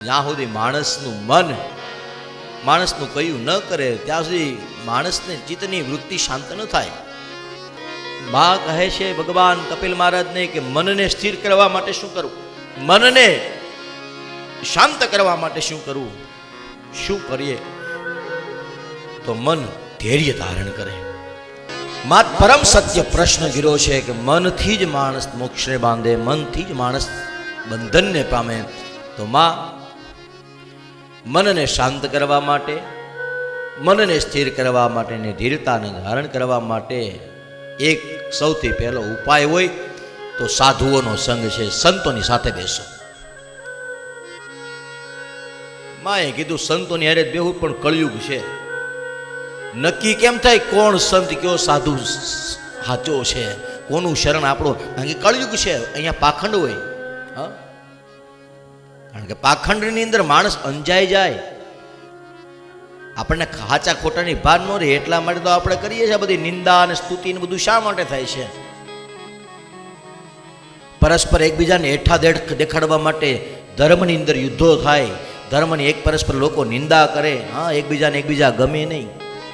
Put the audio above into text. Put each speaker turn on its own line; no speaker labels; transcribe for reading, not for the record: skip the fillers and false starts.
જ્યાં સુધી માણસનું મન માણસનું કયું ન કરે ત્યાં સુધી માણસને ચિત્તની વૃત્તિ શાંત ન થાય. બા કહે છે ભગવાન કપિલ મહારાજને કે મનને સ્થિર કરવા માટે શું કરવું, મનને શાંત કરવા માટે શું કરવું, શું કરીએ તો મન ધૈર્ય ધારણ કરે. માત પરમ સત્ય પ્રશ્ન ગીરો છે કે મનથી જ માણસ મોક્ષને બાંધે, મનથી જ માણસ બંધનને પામે. તો માં મનને શાંત કરવા માટે, મનને સ્થિર કરવા માટે ને ધીરતાને ધારણ કરવા માટે એક સૌથી પહેલો ઉપાય હોય તો સાધુઓનો સંગ છે, સંતોની સાથે બેસો. માએ કીધું સંતોની હારે બેહું, પણ કળિયુગ છે, નક્કી કેમ થાય કોણ સંત કયો સાધુ સાચો છે, કોનું શરણ આપણો? કારણ કે કળિયુગ છે, અહીંયા પાખંડ હોય. હા, કારણ કે પાખંડની અંદર માણસ અંજાઈ જાય, આપણને ખાચા ખોટાની ભાન ન રહે. એટલા માટે તો આપણે કરીએ છીએ બધી નિંદા અને સ્તુતિ ને બધું શા માટે થાય છે? પરસ્પર એકબીજાને હેઠા દેખાડવા માટે ધર્મની અંદર યુદ્ધો થાય, ધર્મની એક પરસ્પર લોકો નિંદા કરે. હા, એકબીજાને એકબીજા ગમે નહીં.